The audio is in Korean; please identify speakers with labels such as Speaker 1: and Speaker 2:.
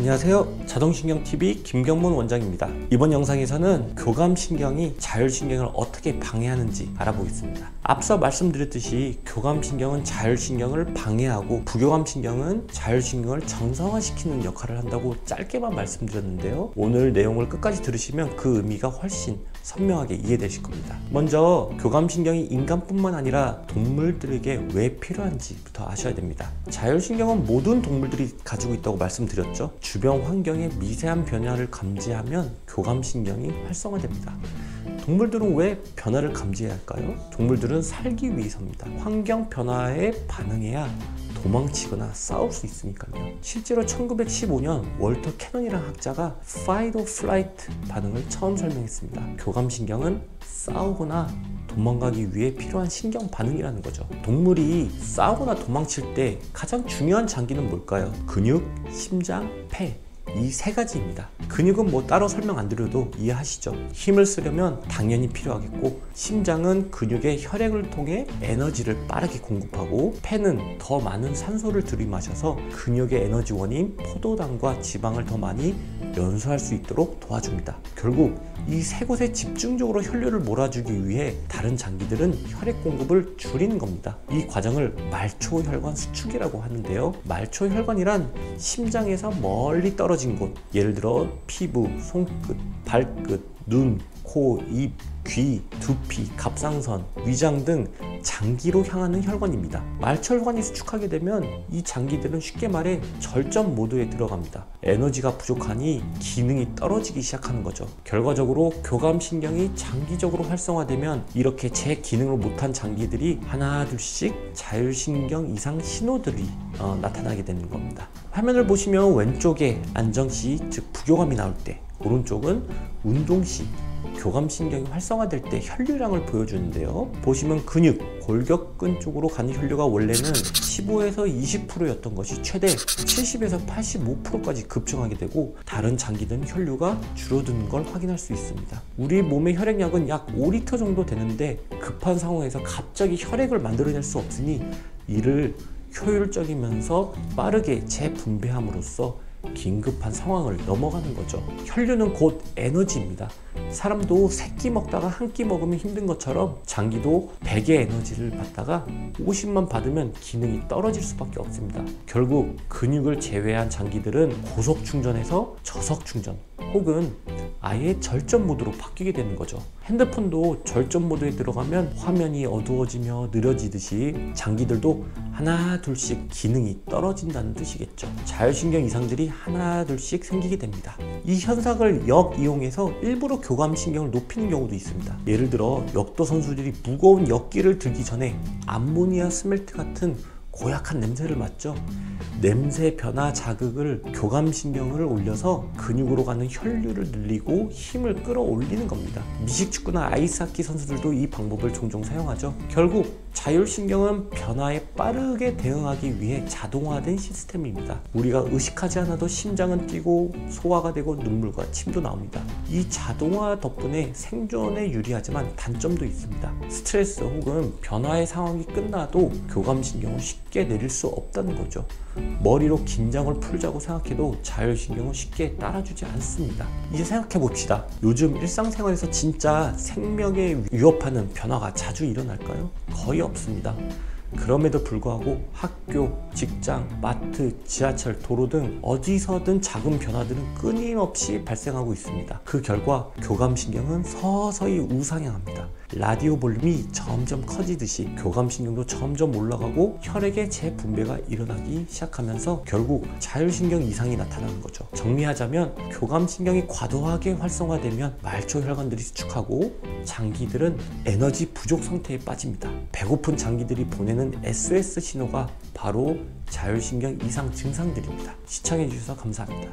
Speaker 1: 안녕하세요. 자동신경TV 김경문 원장입니다. 이번 영상에서는 교감신경이 자율신경을 어떻게 방해하는지 알아보겠습니다. 앞서 말씀드렸듯이 교감신경은 자율신경을 방해하고 부교감신경은 자율신경을 정상화시키는 역할을 한다고 짧게만 말씀드렸는데요. 오늘 내용을 끝까지 들으시면 그 의미가 훨씬 선명하게 이해되실 겁니다. 먼저 교감신경이 인간뿐만 아니라 동물들에게 왜 필요한지부터 아셔야 됩니다. 자율신경은 모든 동물들이 가지고 있다고 말씀드렸죠. 주변 환경의 미세한 변화를 감지하면 교감신경이 활성화됩니다. 동물들은 왜 변화를 감지해야 할까요? 동물들은 살기 위해서입니다. 환경 변화에 반응해야 도망치거나 싸울 수 있으니까요. 실제로 1915년 월터 캐넌이라는 학자가 Fight or Flight 반응을 처음 설명했습니다. 교감신경은 싸우거나 도망가기 위해 필요한 신경 반응이라는 거죠. 동물이 싸우거나 도망칠 때 가장 중요한 장기는 뭘까요? 근육, 심장, 폐. 이 세 가지입니다. 근육은 뭐 따로 설명 안 드려도 이해하시죠? 힘을 쓰려면 당연히 필요하겠고, 심장은 근육의 혈액을 통해 에너지를 빠르게 공급하고, 폐는 더 많은 산소를 들이마셔서 근육의 에너지원인 포도당과 지방을 더 많이 연소할 수 있도록 도와줍니다. 결국 이 세 곳에 집중적으로 혈류를 몰아주기 위해 다른 장기들은 혈액 공급을 줄이는 겁니다. 이 과정을 말초혈관 수축이라고 하는데요. 말초혈관이란 심장에서 멀리 떨어진 곳, 예를 들어 피부, 손끝, 발끝, 눈, 코, 입, 귀, 두피, 갑상선, 위장 등 장기로 향하는 혈관입니다. 말초혈관이 수축하게 되면 이 장기들은 쉽게 말해 절전 모드에 들어갑니다. 에너지가 부족하니 기능이 떨어지기 시작하는 거죠. 결과적으로 교감신경이 장기적으로 활성화되면 이렇게 제 기능을 못한 장기들이 하나 둘씩 자율신경 이상 신호들이 나타나게 되는 겁니다. 화면을 보시면 왼쪽에 안정시, 즉 부교감이 나올 때, 오른쪽은 운동시, 교감신경이 활성화될 때 혈류량을 보여주는데요. 보시면 근육, 골격근 쪽으로 가는 혈류가 원래는 15에서 20%였던 것이 최대 70에서 85%까지 급증하게 되고, 다른 장기들은 혈류가 줄어드는 걸 확인할 수 있습니다. 우리 몸의 혈액량은 약 5리터 정도 되는데 급한 상황에서 갑자기 혈액을 만들어낼 수 없으니 이를 효율적이면서 빠르게 재분배함으로써 긴급한 상황을 넘어가는 거죠. 혈류는 곧 에너지입니다. 사람도 3끼 먹다가 1끼 먹으면 힘든 것처럼 장기도 100의 에너지를 받다가 50만 받으면 기능이 떨어질 수밖에 없습니다. 결국 근육을 제외한 장기들은 고속 충전에서 저속 충전 혹은 아예 절전 모드로 바뀌게 되는 거죠. 핸드폰도 절전 모드에 들어가면 화면이 어두워지며 느려지듯이 장기들도 하나 둘씩 기능이 떨어진다는 뜻이겠죠. 자율신경 이상들이 하나 둘씩 생기게 됩니다. 이 현상을 역이용해서 일부러 교감신경을 높이는 경우도 있습니다. 예를 들어 역도 선수들이 무거운 역기를 들기 전에 암모니아 스멜트 같은 고약한 냄새를 맡죠. 냄새 변화 자극을 교감신경을 올려서 근육으로 가는 혈류를 늘리고 힘을 끌어올리는 겁니다. 미식축구나 아이스하키 선수들도 이 방법을 종종 사용하죠. 결국 자율신경은 변화에 빠르게 대응하기 위해 자동화된 시스템입니다. 우리가 의식하지 않아도 심장은 뛰고 소화가 되고 눈물과 침도 나옵니다. 이 자동화 덕분에 생존에 유리하지만 단점도 있습니다. 스트레스 혹은 변화의 상황이 끝나도 교감신경을 쉽게 내릴 수 없다는 거죠. 머리로 긴장을 풀자고 생각해도 자율신경은 쉽게 따라주지 않습니다. 이제 생각해 봅시다. 요즘 일상생활에서 진짜 생명에 위협하는 변화가 자주 일어날까요? 거의 없습니다. 그럼에도 불구하고 학교, 직장, 마트, 지하철, 도로 등 어디서든 작은 변화들은 끊임없이 발생하고 있습니다. 그 결과 교감신경은 서서히 우상향합니다. 라디오 볼륨이 점점 커지듯이 교감신경도 점점 올라가고 혈액의 재분배가 일어나기 시작하면서 결국 자율신경 이상이 나타나는 거죠. 정리하자면 교감신경이 과도하게 활성화되면 말초혈관들이 수축하고 장기들은 에너지 부족 상태에 빠집니다. 배고픈 장기들이 보내는 SOS 신호가 바로 자율신경 이상 증상들입니다. 시청해주셔서 감사합니다.